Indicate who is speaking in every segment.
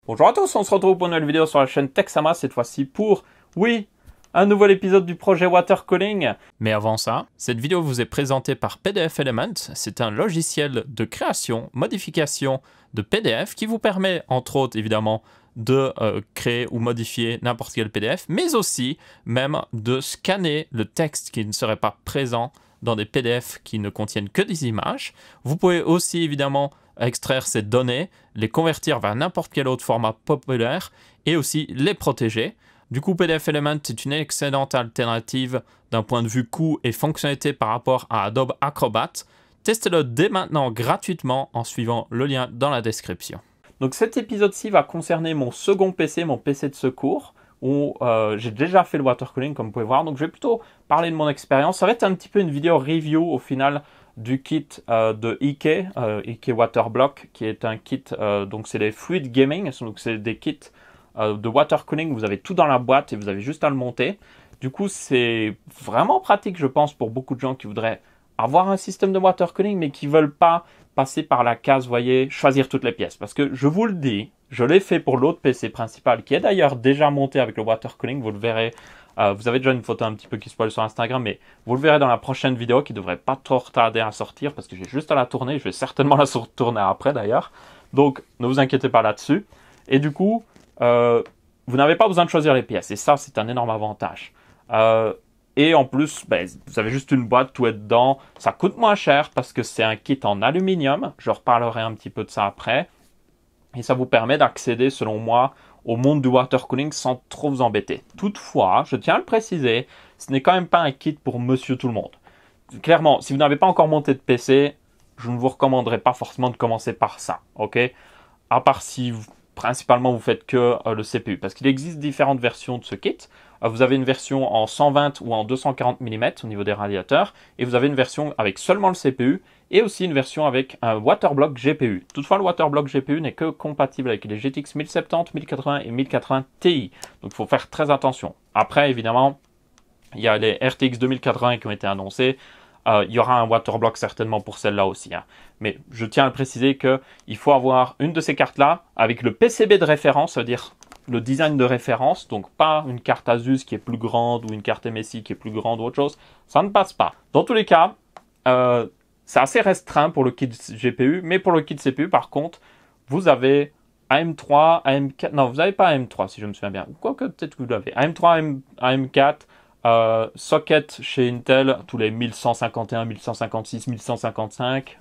Speaker 1: Bonjour à tous, on se retrouve pour une nouvelle vidéo sur la chaîne Texama, cette fois-ci pour, oui, un nouvel épisode du projet Watercooling. Mais avant ça, cette vidéo vous est présentée par PDF Element. C'est un logiciel de création, modification de PDF qui vous permet, entre autres évidemment, de créer ou modifier n'importe quel PDF, mais aussi même de scanner le texte qui ne serait pas présent dans des PDF qui ne contiennent que des images. Vous pouvez aussi évidemment extraire ces données, les convertir vers n'importe quel autre format populaire et aussi les protéger. Du coup, PDF Element est une excellente alternative d'un point de vue coût et fonctionnalité par rapport à Adobe Acrobat. Testez-le dès maintenant gratuitement en suivant le lien dans la description. Donc cet épisode-ci va concerner mon second PC, mon PC de secours, où j'ai déjà fait le watercooling comme vous pouvez voir. Donc je vais plutôt parler de mon expérience. Ça va être un petit peu une vidéo review au final du kit de Ike, Ike Waterblock, qui est un kit, donc c'est des fluid gaming, donc c'est des kits de watercooling, vous avez tout dans la boîte et vous avez juste à le monter. Du coup, c'est vraiment pratique, je pense, pour beaucoup de gens qui voudraient avoir un système de watercooling, mais qui ne veulent pas passer par la case, vous voyez, choisir toutes les pièces. Parce que je vous le dis, je l'ai fait pour l'autre PC principal, qui est d'ailleurs déjà monté avec le watercooling, vous le verrez. Vous avez déjà une photo un petit peu qui spoil sur Instagram, mais vous le verrez dans la prochaine vidéo qui devrait pas trop retarder à sortir parce que j'ai juste à la tourner. Je vais certainement la tourner après d'ailleurs. Donc, ne vous inquiétez pas là-dessus. Et du coup, vous n'avez pas besoin de choisir les pièces. Et ça, c'est un énorme avantage. Et en plus, vous avez juste une boîte, tout est dedans. Ça coûte moins cher parce que c'est un kit en aluminium. Je reparlerai un petit peu de ça après. Et ça vous permet d'accéder, selon moi, au monde du watercooling sans trop vous embêter. Toutefois, je tiens à le préciser, ce n'est quand même pas un kit pour monsieur tout le monde. Clairement, si vous n'avez pas encore monté de PC, je ne vous recommanderais pas forcément de commencer par ça, ok? À part si principalement vous faites que le CPU, parce qu'il existe différentes versions de ce kit. Vous avez une version en 120 ou en 240 mm au niveau des radiateurs, et vous avez une version avec seulement le CPU, et aussi une version avec un Waterblock GPU. Toutefois, le Waterblock GPU n'est que compatible avec les GTX 1070, 1080 et 1080 Ti. Donc il faut faire très attention. Après, évidemment, il y a les RTX 2080 qui ont été annoncés. Il y aura un Waterblock certainement pour celle-là aussi. Mais je tiens à le préciser qu'il faut avoir une de ces cartes-là avec le PCB de référence, c'est-à-dire le design de référence, donc pas une carte Asus qui est plus grande ou une carte MSI qui est plus grande ou autre chose. Ça ne passe pas. Dans tous les cas, c'est assez restreint pour le kit GPU, mais pour le kit CPU, par contre, vous avez AM3, AM4, non, vous n'avez pas AM3 si je me souviens bien, quoique peut-être que vous l'avez, AM3, AM4, socket chez Intel, tous les 1151, 1156, 1155,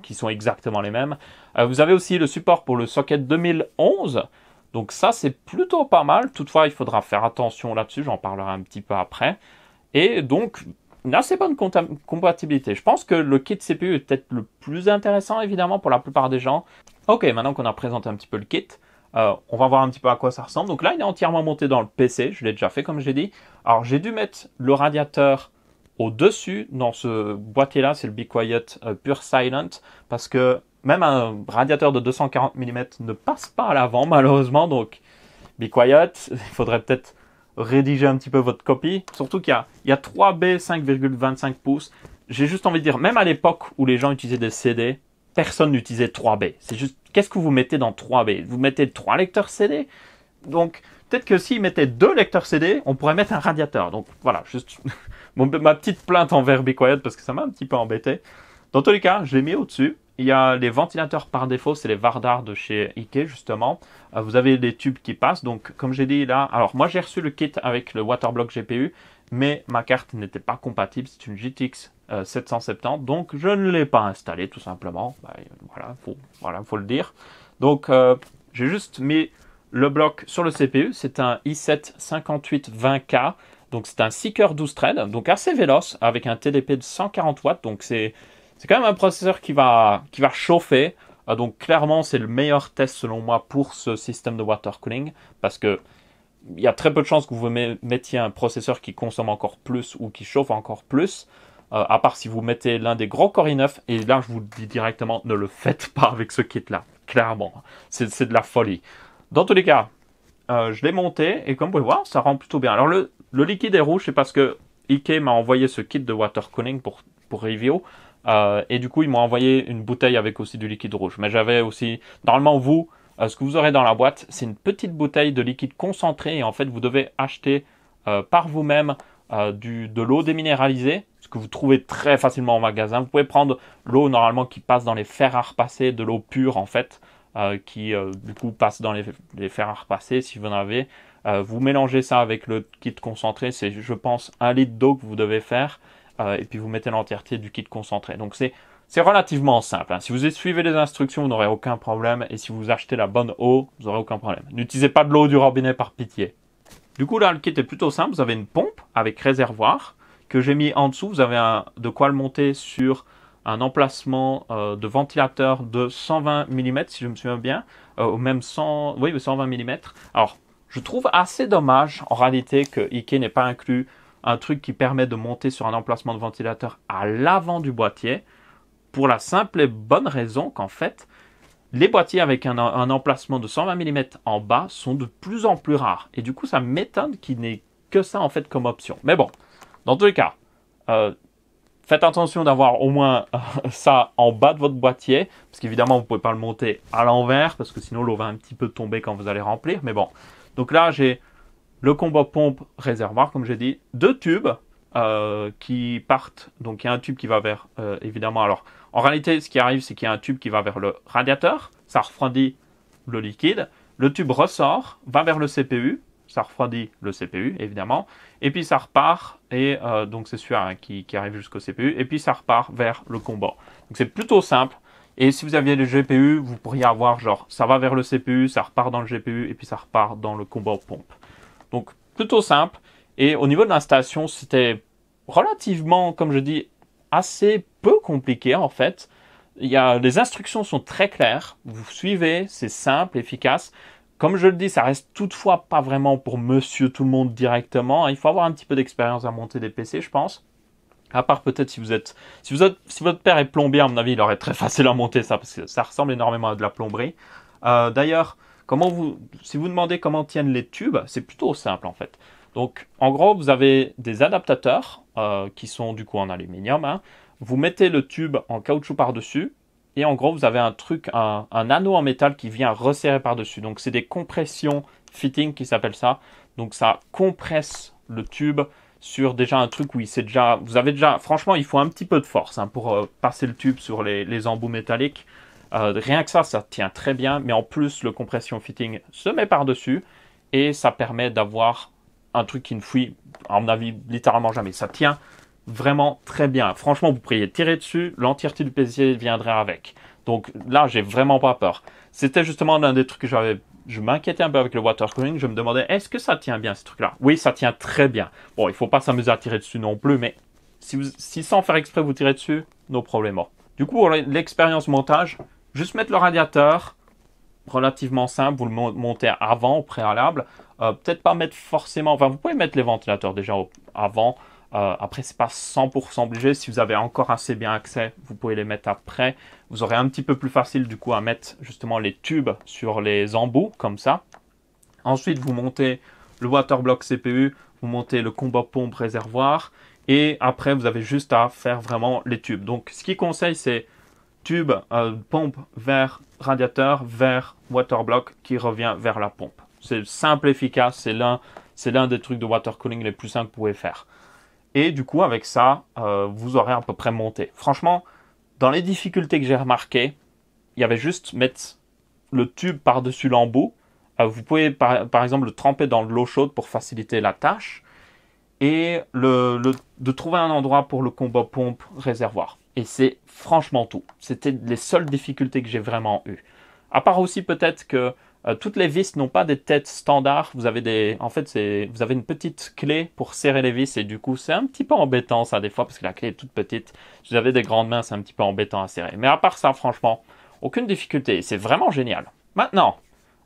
Speaker 1: qui sont exactement les mêmes. Vous avez aussi le support pour le socket 2011, donc ça c'est plutôt pas mal, toutefois il faudra faire attention là-dessus, j'en parlerai un petit peu après. Et donc, une assez bonne compatibilité. Je pense que le kit CPU est peut-être le plus intéressant, évidemment, pour la plupart des gens. Ok, maintenant qu'on a présenté un petit peu le kit, on va voir un petit peu à quoi ça ressemble. Donc là, il est entièrement monté dans le PC. Je l'ai déjà fait, comme j'ai dit. Alors, j'ai dû mettre le radiateur au-dessus. Dans ce boîtier-là, c'est le Be Quiet Pure Silent. Parce que même un radiateur de 240 mm ne passe pas à l'avant, malheureusement. Donc, Be Quiet, il faudrait peut-être rédiger un petit peu votre copie. Surtout qu'il y a 3B 5,25 pouces. J'ai juste envie de dire, même à l'époque où les gens utilisaient des CD, personne n'utilisait 3B. C'est juste, qu'est-ce que vous mettez dans 3B? Vous mettez 3 lecteurs CD? Donc, peut-être que s'ils mettaient 2 lecteurs CD, on pourrait mettre un radiateur. Donc, voilà, juste ma petite plainte envers Be Quiet parce que ça m'a un petit peu embêté. Dans tous les cas, je l'ai mis au-dessus. Il y a les ventilateurs par défaut, c'est les Vardar de chez Ike justement. Vous avez des tubes qui passent, donc comme j'ai dit là, alors moi j'ai reçu le kit avec le Waterblock GPU, mais ma carte n'était pas compatible, c'est une GTX 770, donc je ne l'ai pas installé tout simplement. Voilà, faut le dire. Donc j'ai juste mis le bloc sur le CPU, c'est un i7 5820K, donc c'est un Seeker 12 threads, donc assez véloce avec un TDP de 140 watts, donc c'est quand même un processeur qui va chauffer. Donc clairement, c'est le meilleur test selon moi pour ce système de watercooling parce que il y a très peu de chances que vous mettiez un processeur qui consomme encore plus ou qui chauffe encore plus. À part si vous mettez l'un des gros Core i9. Et là, je vous le dis directement, ne le faites pas avec ce kit-là. Clairement, c'est de la folie. Dans tous les cas, je l'ai monté et comme vous pouvez voir, ça rend plutôt bien. Alors le liquide est rouge, c'est parce que Ike m'a envoyé ce kit de watercooling pour review. Et du coup, ils m'ont envoyé une bouteille avec aussi du liquide rouge. Mais j'avais aussi... Normalement, vous ce que vous aurez dans la boîte, c'est une petite bouteille de liquide concentré. Et en fait, vous devez acheter par vous-même de l'eau déminéralisée, ce que vous trouvez très facilement en magasin. Vous pouvez prendre l'eau normalement qui passe dans les fers à repasser, de l'eau pure en fait, qui du coup passe dans les fers à repasser si vous en avez. Vous mélangez ça avec le kit concentré, c'est je pense 1 litre d'eau que vous devez faire, et puis vous mettez l'entièreté du kit concentré. Donc c'est relativement simple. Hein. Si vous suivez les instructions, vous n'aurez aucun problème, et si vous achetez la bonne eau, vous n'aurez aucun problème. N'utilisez pas de l'eau du robinet par pitié. Du coup là, le kit est plutôt simple. Vous avez une pompe avec réservoir que j'ai mis en dessous. Vous avez de quoi le monter sur un emplacement de ventilateur de 120 mm, si je me souviens bien, ou même 120 mm. Alors, je trouve assez dommage, en réalité, que Ikea n'ait pas inclus un truc qui permet de monter sur un emplacement de ventilateur à l'avant du boîtier, pour la simple et bonne raison qu'en fait, les boîtiers avec un emplacement de 120 mm en bas sont de plus en plus rares. Et du coup, ça m'étonne qu'il n'ait que ça en fait comme option. Mais bon, dans tous les cas, faites attention d'avoir au moins ça en bas de votre boîtier, parce qu'évidemment, vous ne pouvez pas le monter à l'envers, parce que sinon l'eau va un petit peu tomber quand vous allez remplir. Mais bon, donc là, j'ai le combo pompe réservoir, comme j'ai dit, 2 tubes qui partent. Donc il y a un tube qui va vers, évidemment, alors en réalité, ce qui arrive, c'est qu'il y a un tube qui va vers le radiateur, ça refroidit le liquide, le tube ressort, va vers le CPU, ça refroidit le CPU, évidemment, et puis ça repart, et donc c'est celui-là qui arrive jusqu'au CPU, et puis ça repart vers le combo. Donc c'est plutôt simple, et si vous aviez le GPU, vous pourriez avoir genre, ça va vers le CPU, ça repart dans le GPU, et puis ça repart dans le combo pompe. Donc plutôt simple, et au niveau de l'installation, c'était relativement, comme je dis, assez peu compliqué en fait. Les instructions sont très claires, vous suivez, c'est simple, efficace. Comme je le dis, ça reste toutefois pas vraiment pour monsieur tout le monde directement. Il faut avoir un petit peu d'expérience à monter des PC, je pense. À part peut-être si votre père est plombier, à mon avis, il aurait très facile à monter ça, parce que ça ressemble énormément à de la plomberie. D'ailleurs, si vous demandez comment tiennent les tubes, c'est plutôt simple en fait. Donc, en gros, vous avez des adaptateurs qui sont du coup en aluminium. Hein. Vous mettez le tube en caoutchouc par-dessus. Et en gros, vous avez un anneau en métal qui vient resserrer par-dessus. Donc, c'est des compressions fitting qui s'appellent ça. Donc, ça compresse le tube sur déjà un truc où franchement, il faut un petit peu de force hein, pour passer le tube sur les embouts métalliques. Rien que ça tient très bien. Mais en plus, le compression fitting se met par-dessus. Et ça permet d'avoir un truc qui ne fuit, à mon avis, littéralement jamais. Ça tient vraiment très bien. Franchement, vous pourriez tirer dessus, l'entièreté du PC viendrait avec. Donc là, j'ai vraiment pas peur. C'était justement l'un des trucs que je m'inquiétais un peu avec le water cooling. Je me demandais, est-ce que ça tient bien, ce truc-là? Oui, ça tient très bien. Bon, il faut pas s'amuser à tirer dessus non plus, mais si sans faire exprès vous tirez dessus, no problème. Du coup, pour l'expérience montage, juste mettre le radiateur, relativement simple, vous le montez avant, au préalable. Peut-être pas mettre forcément, enfin vous pouvez mettre les ventilateurs déjà avant. Après, c'est pas 100% obligé. Si vous avez encore assez bien accès, vous pouvez les mettre après. Vous aurez un petit peu plus facile du coup à mettre justement les tubes sur les embouts comme ça. Ensuite, vous montez le waterblock CPU, vous montez le combo pompe réservoir. Et après, vous avez juste à faire vraiment les tubes. Donc, ce qu'il conseille, c'est tube, pompe vers radiateur, vers waterblock qui revient vers la pompe. C'est simple, efficace. C'est l'un des trucs de water cooling les plus simples que vous pouvez faire. Et du coup, avec ça, vous aurez à peu près monté. Franchement, dans les difficultés que j'ai remarquées, il y avait juste mettre le tube par-dessus l'embout. Vous pouvez, par exemple, le tremper dans de l'eau chaude pour faciliter la tâche. Et de trouver un endroit pour le combo pompe réservoir. Et c'est franchement tout. C'était les seules difficultés que j'ai vraiment eues. À part aussi peut-être que toutes les vis n'ont pas des têtes standards. Vous avez une petite clé pour serrer les vis et du coup c'est un petit peu embêtant ça des fois parce que la clé est toute petite. Si vous avez des grandes mains, c'est un petit peu embêtant à serrer. Mais à part ça, franchement, aucune difficulté. C'est vraiment génial. Maintenant,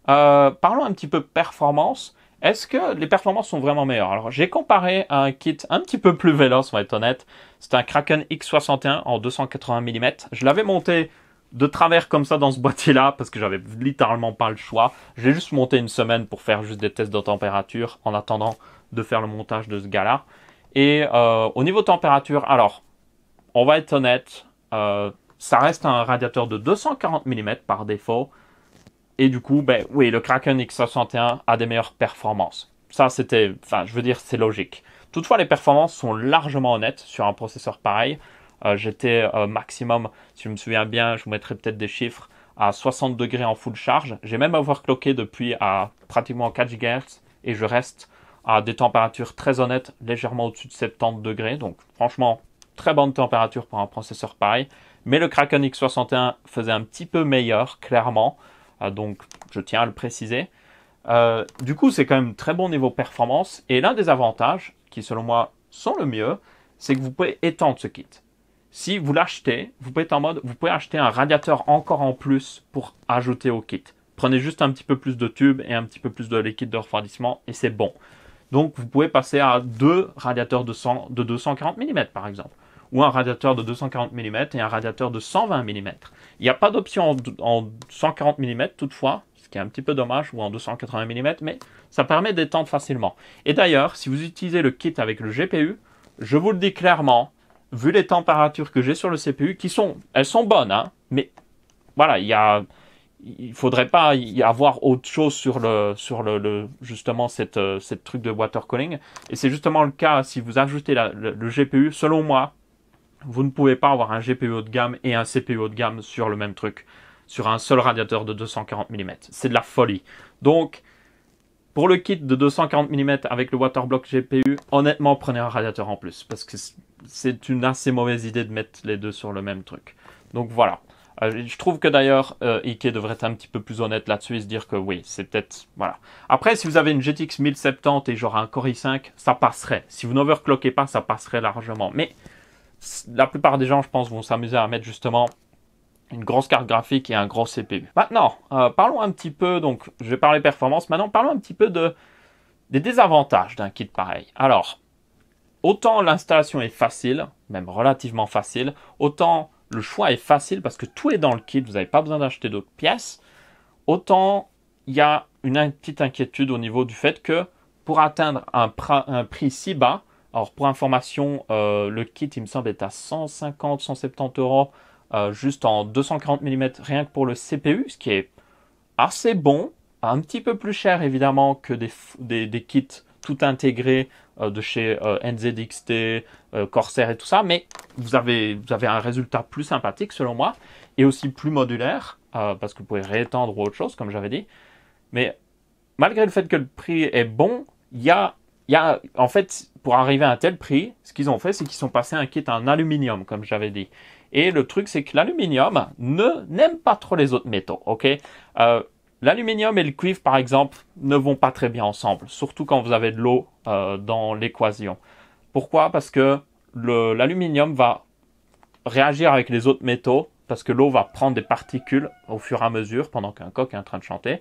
Speaker 1: parlons un petit peu performance. Est-ce que les performances sont vraiment meilleures? Alors, j'ai comparé à un kit un petit peu plus véloce, on va être honnête. C'est un Kraken X61 en 280 mm. Je l'avais monté de travers comme ça dans ce boîtier-là parce que j'avais littéralement pas le choix. J'ai juste monté une semaine pour faire juste des tests de température en attendant de faire le montage de ce gars-là. Et au niveau température, alors, on va être honnête, ça reste un radiateur de 240 mm par défaut. Et du coup, ben oui, le Kraken X61 a des meilleures performances. Ça, je veux dire, c'est logique. Toutefois, les performances sont largement honnêtes sur un processeur pareil. J'étais maximum, si je me souviens bien, je vous mettrai peut-être des chiffres, à 60 degrés en full charge. J'ai même overclocké depuis à pratiquement 4 GHz et je reste à des températures très honnêtes, légèrement au-dessus de 70 degrés. Donc franchement, très bonne température pour un processeur pareil. Mais le Kraken X61 faisait un petit peu meilleur, clairement. Donc je tiens à le préciser. Du coup, c'est quand même très bon niveau performance. Et l'un des avantages, qui selon moi sont le mieux, c'est que vous pouvez étendre ce kit. Si vous l'achetez, vous pouvez acheter un radiateur encore en plus pour ajouter au kit. Prenez juste un petit peu plus de tubes et un petit peu plus de liquide de refroidissement et c'est bon. Donc vous pouvez passer à 2 radiateurs de 240 mm par exemple. Ou un radiateur de 240 mm et un radiateur de 120 mm. Il n'y a pas d'option en 140 mm toutefois, ce qui est un petit peu dommage, ou en 280 mm, mais ça permet d'étendre facilement. Et d'ailleurs, si vous utilisez le kit avec le GPU, je vous le dis clairement, vu les températures que j'ai sur le CPU, elles sont bonnes, hein, mais voilà, il faudrait pas y avoir autre chose sur justement cette truc de water cooling. Et c'est justement le cas si vous ajoutez le GPU. Selon moi, vous ne pouvez pas avoir un GPU haut de gamme et un CPU haut de gamme sur le même truc, sur un seul radiateur de 240 mm. C'est de la folie. Donc, pour le kit de 240 mm avec le Waterblock GPU, honnêtement, prenez un radiateur en plus. Parce que c'est une assez mauvaise idée de mettre les deux sur le même truc. Donc voilà. Je trouve que d'ailleurs, Ike devrait être un petit peu plus honnête là-dessus et se dire que oui, c'est peut-être... Voilà. Après, si vous avez une GTX 1070 et genre un Core i5, ça passerait. Si vous n'overclockez pas, ça passerait largement. Mais la plupart des gens, je pense, vont s'amuser à mettre justement une grosse carte graphique et un gros CPU. Maintenant, parlons un petit peu, donc je vais parler performance, maintenant parlons un petit peu des désavantages d'un kit pareil. Alors, autant l'installation est facile, même relativement facile, autant le choix est facile parce que tout est dans le kit, vous n'avez pas besoin d'acheter d'autres pièces, autant il y a une petite inquiétude au niveau du fait que pour atteindre un prix si bas, alors pour information, le kit il me semble est à 150-170 euros, juste en 240 mm rien que pour le CPU, ce qui est assez bon, un petit peu plus cher évidemment que des kits tout intégrés de chez NZXT, Corsair et tout ça, mais vous avez un résultat plus sympathique selon moi, et aussi plus modulaire, parce que vous pouvez réétendre ou autre chose, comme j'avais dit. Mais malgré le fait que le prix est bon, en fait, pour arriver à un tel prix, ce qu'ils ont fait, c'est qu'ils sont passés un kit en aluminium, comme j'avais dit. Et le truc, c'est que l'aluminium n'aime pas trop les autres métaux, ok? L'aluminium et le cuivre, par exemple, ne vont pas très bien ensemble, surtout quand vous avez de l'eau dans l'équation. Pourquoi? Parce que l'aluminium va réagir avec les autres métaux, parce que l'eau va prendre des particules au fur et à mesure, pendant qu'un coq est en train de chanter.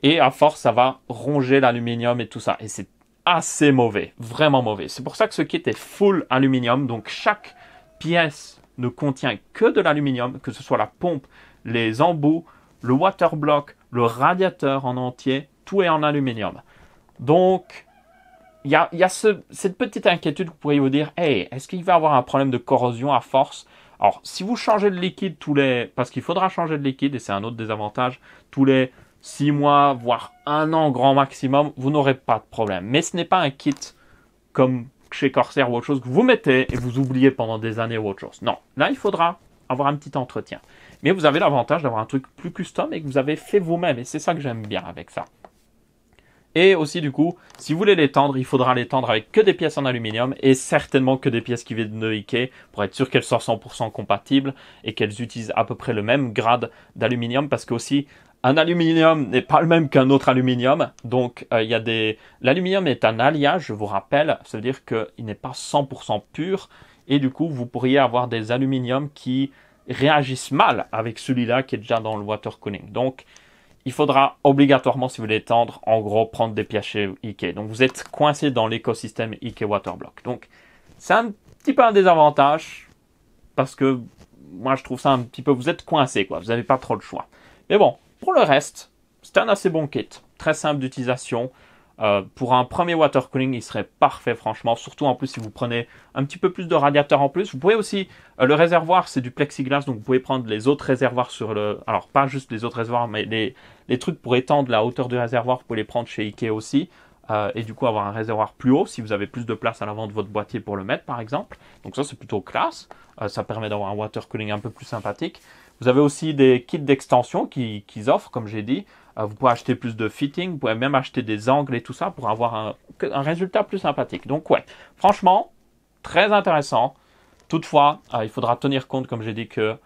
Speaker 1: Et à force, ça va ronger l'aluminium et tout ça. Et c'est assez mauvais, vraiment mauvais. C'est pour ça que ce kit est full aluminium, donc chaque pièce ne contient que de l'aluminium, que ce soit la pompe, les embouts, le waterblock, le radiateur en entier, tout est en aluminium. Donc, il y a cette petite inquiétude que vous pourriez vous dire, hey, est-ce qu'il va y avoir un problème de corrosion à force? Alors, si vous changez de liquide parce qu'il faudra changer de liquide, et c'est un autre désavantage, tous les 6 mois, voire 1 an grand maximum, vous n'aurez pas de problème. Mais ce n'est pas un kit comme chez Corsair ou autre chose que vous mettez et vous oubliez pendant des années ou autre chose. Non, là, il faudra avoir un petit entretien. Mais vous avez l'avantage d'avoir un truc plus custom et que vous avez fait vous-même. Et c'est ça que j'aime bien avec ça. Et aussi, du coup, si vous voulez l'étendre, il faudra l'étendre avec que des pièces en aluminium et certainement que des pièces qui viennent de Ike pour être sûr qu'elles soient 100% compatibles et qu'elles utilisent à peu près le même grade d'aluminium parce que aussi, un aluminium n'est pas le même qu'un autre aluminium. Donc, l'aluminium est un alliage, je vous rappelle. Ça veut dire qu'il n'est pas 100% pur. Et du coup, vous pourriez avoir des aluminiums qui réagissent mal avec celui-là qui est déjà dans le water cooling. Donc, il faudra obligatoirement, si vous voulez l'étendre, en gros, prendre des pièces chez Ike. Donc, vous êtes coincé dans l'écosystème Ike Waterblock. Donc, c'est un petit peu un désavantage parce que moi, je trouve ça un petit peu... Vous êtes coincé, quoi. Vous n'avez pas trop le choix. Mais bon, pour le reste, c'est un assez bon kit. Très simple d'utilisation. Pour un premier water cooling, il serait parfait, franchement. Surtout en plus, si vous prenez un petit peu plus de radiateur en plus. Vous pouvez aussi, le réservoir, c'est du plexiglas, donc vous pouvez prendre les autres réservoirs sur le... Alors, pas juste les autres réservoirs, mais les trucs pour étendre la hauteur du réservoir, vous pouvez les prendre chez Ikea aussi. Et du coup, avoir un réservoir plus haut, si vous avez plus de place à l'avant de votre boîtier pour le mettre, par exemple. Donc ça, c'est plutôt classe. Ça permet d'avoir un water cooling un peu plus sympathique. Vous avez aussi des kits d'extension qu'ils offrent, comme j'ai dit. Vous pouvez acheter plus de fitting, vous pouvez même acheter des angles et tout ça pour avoir un résultat plus sympathique. Donc ouais, franchement, très intéressant. Toutefois, il faudra tenir compte, comme j'ai dit, que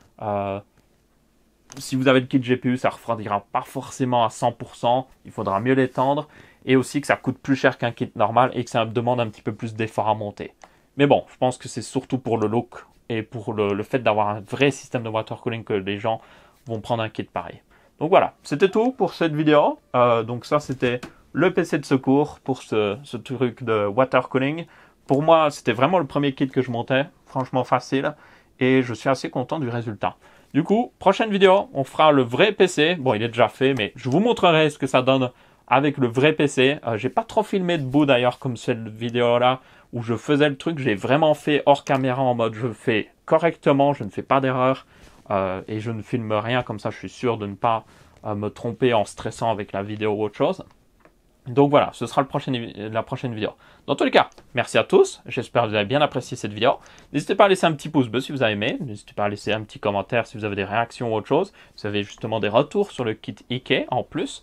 Speaker 1: si vous avez le kit GPU, ça ne refroidira pas forcément à 100%. Il faudra mieux l'étendre. Et aussi que ça coûte plus cher qu'un kit normal et que ça demande un petit peu plus d'effort à monter. Mais bon, je pense que c'est surtout pour le look et pour le fait d'avoir un vrai système de water cooling que les gens vont prendre un kit pareil. Donc voilà, c'était tout pour cette vidéo. Donc ça, c'était le PC de secours pour ce truc de water cooling. Pour moi, c'était vraiment le premier kit que je montais. Franchement facile. Et je suis assez content du résultat. Du coup, prochaine vidéo, on fera le vrai PC. Bon, il est déjà fait, mais je vous montrerai ce que ça donne avec le vrai PC. J'ai pas trop filmé de bout d'ailleurs comme cette vidéo-là où je faisais le truc. J'ai vraiment fait hors caméra en mode je fais correctement, je ne fais pas d'erreur. Et je ne filme rien, comme ça je suis sûr de ne pas me tromper en stressant avec la vidéo ou autre chose. Donc voilà, ce sera la prochaine vidéo. Dans tous les cas, merci à tous. J'espère que vous avez bien apprécié cette vidéo. N'hésitez pas à laisser un petit pouce bleu si vous avez aimé. N'hésitez pas à laisser un petit commentaire si vous avez des réactions ou autre chose. Si vous avez justement des retours sur le kit Ikea en plus.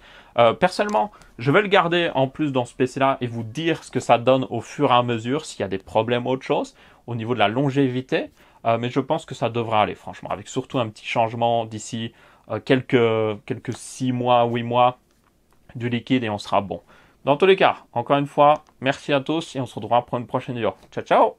Speaker 1: Personnellement, je vais le garder en plus dans ce PC-là et vous dire ce que ça donne au fur et à mesure, s'il y a des problèmes ou autre chose, au niveau de la longévité. Mais je pense que ça devra aller, franchement, avec surtout un petit changement d'ici quelques 6 mois, 8 mois du liquide et on sera bon. Dans tous les cas, encore une fois, merci à tous et on se retrouvera pour une prochaine vidéo. Ciao, ciao!